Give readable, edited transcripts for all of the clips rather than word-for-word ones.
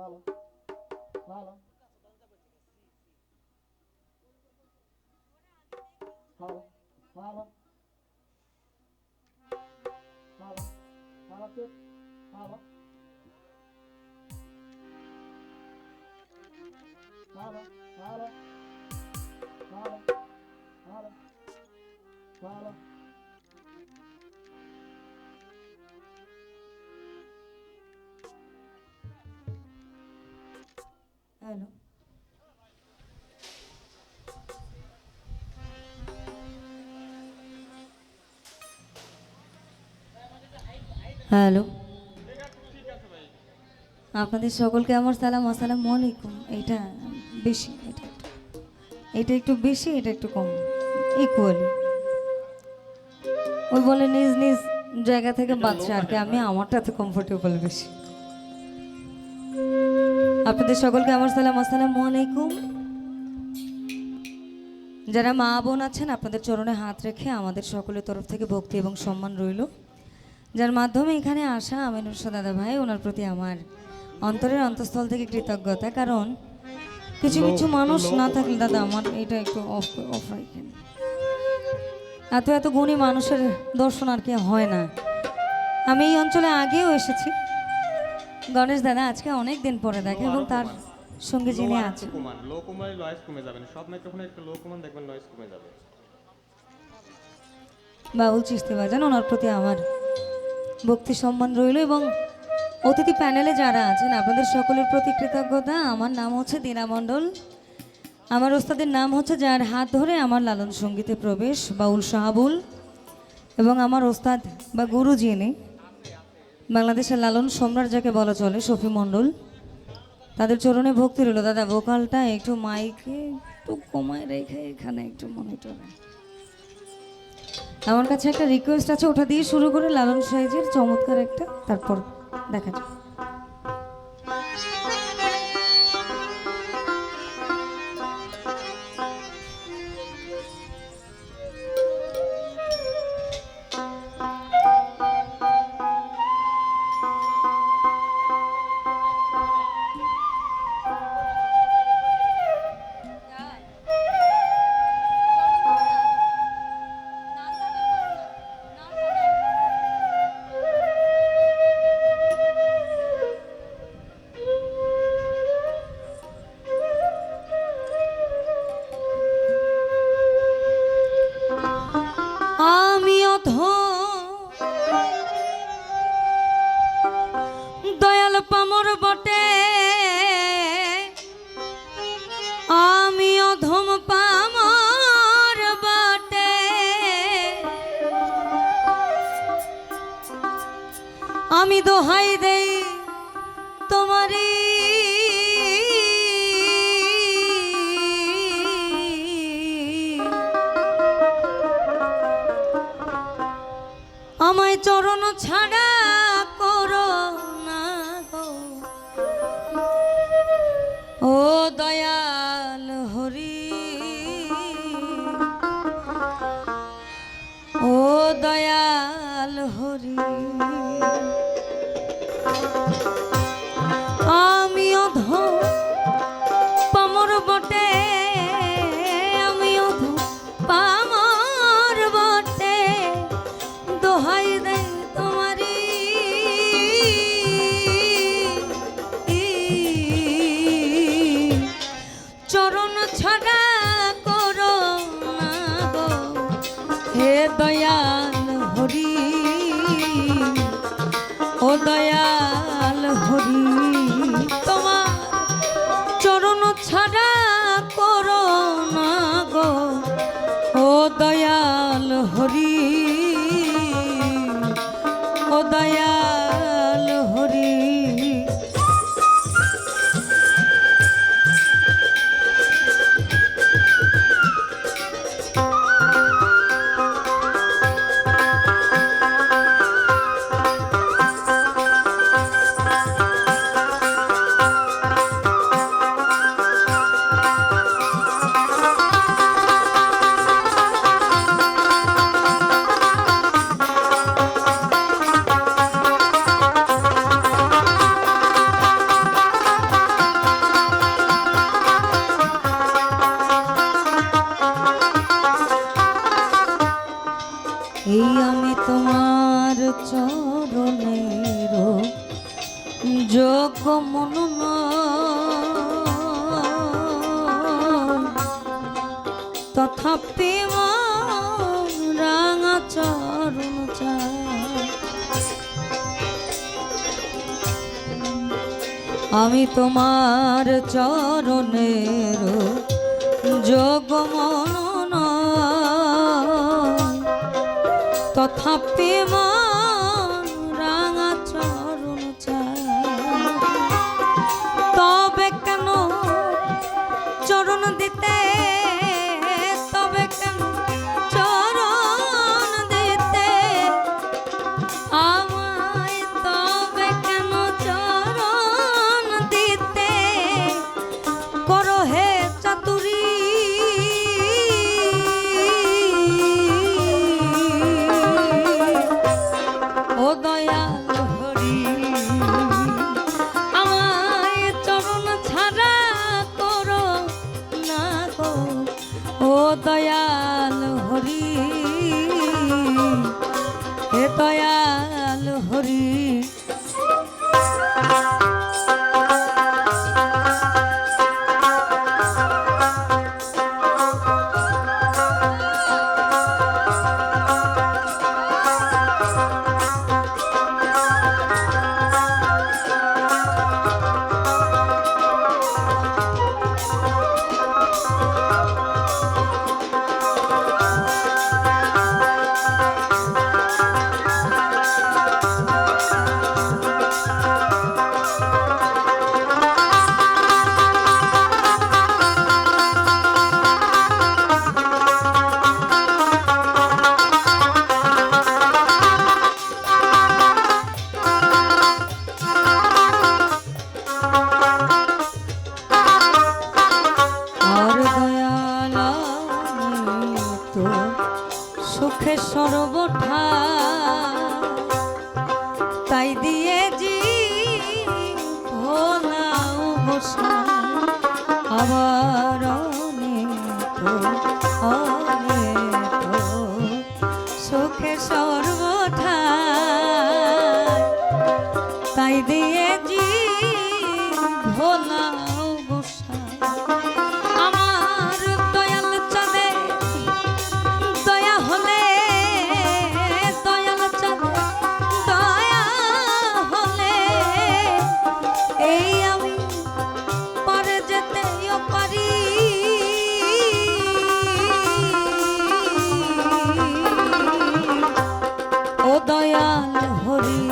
ভালো ভালো ভালো ভালো ভালো ভালো ঠিক ভালো ভালো ভালো ভালো ভালো ভালো হ্যালো হ্যালো আপনাদের সকলকে আমার সালাম আসসালামু আলাইকুম। এটা বেশি, এটা একটু বেশি, এটা একটু কম, ইকুয়ালি। ওই বলে নিজ নিজ জায়গা থেকে বাচ্চা আর কি, আমি আমারটাতে কমফোর্টেবল বেশি। আপনাদের সকলকে আমার সালাম আসসালামু আলাইকুম। যারা মা বোন আছেন আপনাদের চরণে হাত রেখে আমাদের সকলের তরফ থেকে ভক্তি এবং সম্মান রইল। যার মাধ্যমে এখানে আসা আমিনুর দাদা ভাই, ওনার প্রতি আমার অন্তরের অন্তঃস্থল থেকে কৃতজ্ঞতা। কারণ কিছু কিছু মানুষ না থাকলে দাদা আমার এটা একটু অফ অফ রাখেন, এত এত গুণী মানুষের দর্শন আর কি হয় না। আমি এই অঞ্চলে আগেও এসেছি, গণেশ দাদা আজকে অনেক দিন পরে দেখে, এবং তার সঙ্গে যিনি আছে লো কমায় নয়েজ কমে যাবে, সব মাইক্রোফোনে একটু লো কমান দেখবেন নয়েজ কমে যাবে। বাউল চিস্তি বাজান, ওনার প্রতি আমার ভক্তি সম্মান রইল। এবং অতিথি প্যানেলে যারা আছেন আপনাদের সকলের প্রতি কৃতজ্ঞতা। আমার নাম হচ্ছে দীনা মণ্ডল, আমার ওস্তাদের নাম হচ্ছে যার হাত ধরে আমার লালন সঙ্গীতে প্রবেশ, বাউল শাহাবুল। এবং আমার ওস্তাদ বা গুরু যিনি, বাংলাদেশের লালন সম্রাট যাকে বলা চলে, শফি মণ্ডল। তাদের চরণে ভক্তি রইল। দাদা ভোকালটা একটু মাইকে একটু কমায় রেখে এখানে একটু মনিটরে। আমার কাছে একটা রিকোয়েস্ট আছে, ওটা দিয়ে শুরু করে লালন সাইজের চমৎকার একটা, তারপর দেখা যাক। আমি দয়াল পামর বটে, আমি অধম পামর বটে, আমি দোহাই দেই তোমারি, আমায় চরণ ছাড়া করো না গো, ও দয়াল হরি, ও দয়াল হরি। আমি অধম পামর বটে, আমি অধম পামর বটে, দোহাই দেই তোমারি, চরণ ছাড়া করো না গো, হে দয়াল হরি, ও দয়াল হরি। তোমার চরণ ছাড়া করো না গো, ও দয়াল হরি, ও দয়াল হরি। যোগ্য মনন তথাপি মন রাঙা চরণ চায়। আমি তোমার চরণের যোগ্য মনন তথাপি মন রাঙা চরণ চায়। তবে কেন চরণ দিতে, তবে কেন চরণ দিতে আমায়, তবে কেন চরণ দিতে করো হে চাতুরী। ও দয়াল হরি আমায় চরণ ছাড়া করো না গো। ও দয়াল হরি, হে দয়াল হরি। সুখে সর্বঠা তাই দিয়েছি ভোলাও বসা আবার সুখে সর্বঠা তাই দিয়েছি ভোলাও বসা। আমার দয়াল চাঁদে দয়া হলে, দয়াল চাঁদে দয়া হলে এই আমি পারে যেতেও পারি। ও দয়াল হরি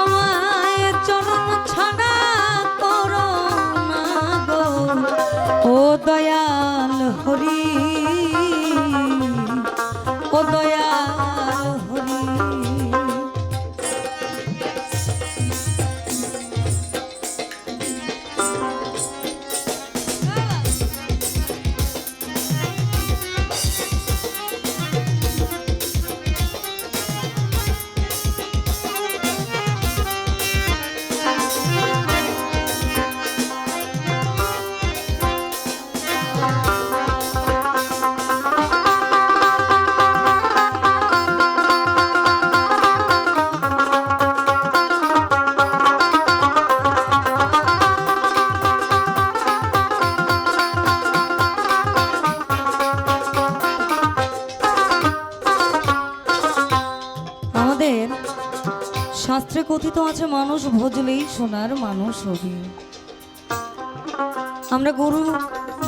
আমায় চরণ ছাড়া করো না গো। ও দয়াল হরি, ও দয়াল হরি। শাস্ত্রে কথিত আছে মানুষ ভজলেই সোনার মানুষ হবি। আমরা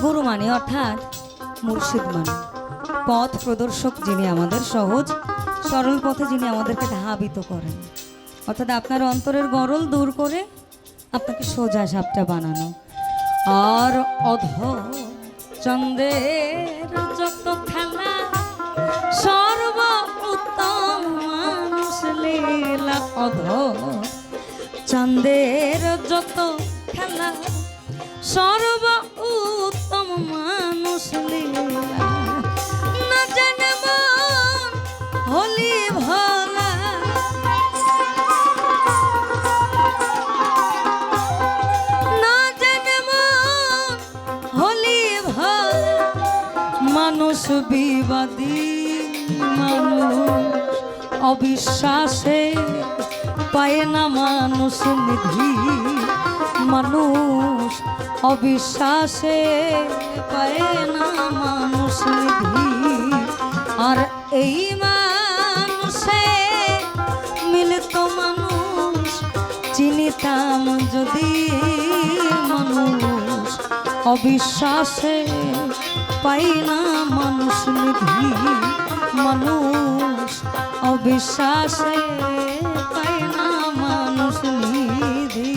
গুরু মানি, অর্থাৎ মুর্শিদ মানি। পথ প্রদর্শক যিনি, আমাদের সহজ সরল পথে যিনি আমাদেরকে ধাবিত করেন, অর্থাৎ আপনার অন্তরের গরল দূর করে আপনাকে সোজা সাপটা বানানো। আর অধ চন্দ্রের যত খেলা সর্ব উত্তম মানুষ লীলা। অধ চন্দ্রের যত খেলা সর্ব উত্তম মানুষ লীলা। না জানে মন হলি ভোলা, না জানে মন হলি ভোলা। মানুষ বিবাদী, মানুষ অবিশ্বাসে পায় না মানুষ নিধি, মানুষ অবিশ্বাসে পায় না মানুষ নিধি। আর এই মানুষে মিলিত মানুষ চিনিতাম যদি, মানুষ অবিশ্বাসে পাই না মানুষ নিধি, মানুষ অবিশ্বাসে পাই না মানুষ নিধি।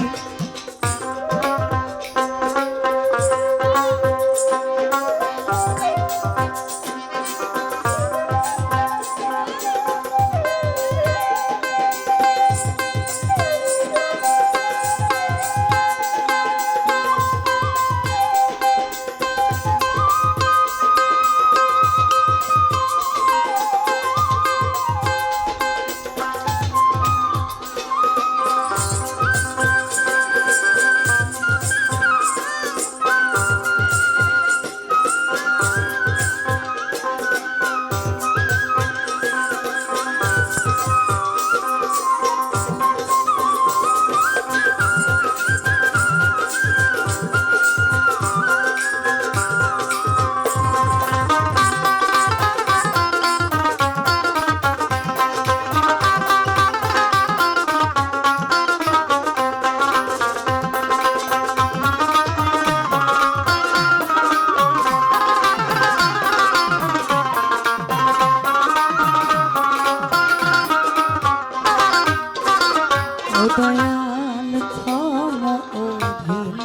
দয়াল ক্ষম অধীন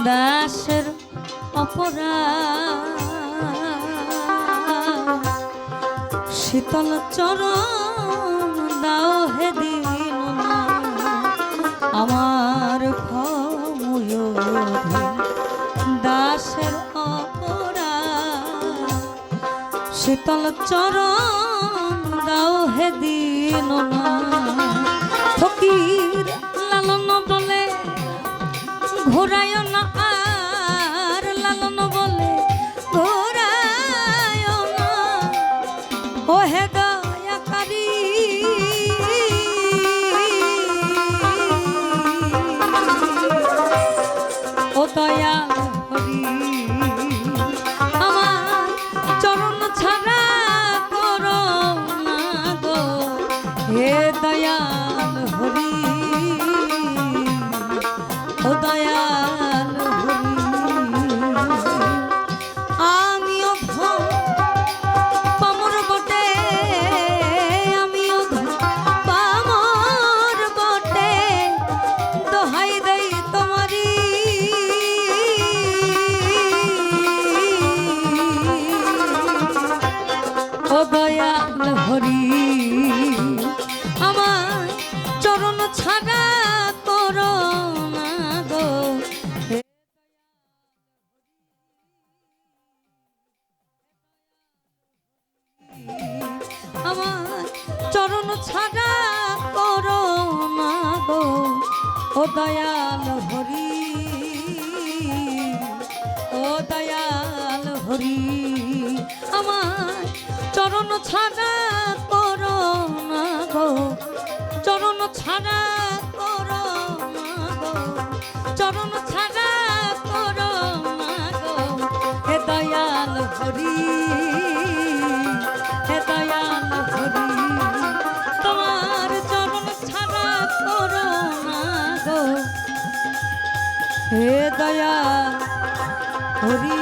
দাসের অপরাধ, শীতল চরণ দাও হে দিন আমার ক্ষম অধীন দাসের অপরাধ, শীতল চরণ দাও হে দিন ফকির লালন বলে ঘোরায় না, আর লালন বলে ঘোরায় না, ও হে দয়াকারী ও দয়াল হরি, আমার চরণ ছাড়া করো না গো হে দয়াল হরি, ও দয়াল হরি। আমিও পামর বটে, আমিও পামর বটে, দোহাই দেই তোমারি ও দয়াল হরি, আমার চরণ ছাড়া করো না গো আমার চরণ ছাড়া করো না গো ও দয়াল হরি, ও দয়াল হরি, আমার চরণ ছাড়া করো না গো, চরণ ছাড়া করো না গো, চরণ ছাড়া করো না গো হে দয়াল হরি, হে দয়াল হরি, তোমার চরণ ছাড়া করো না গো হে দয়াল হরি।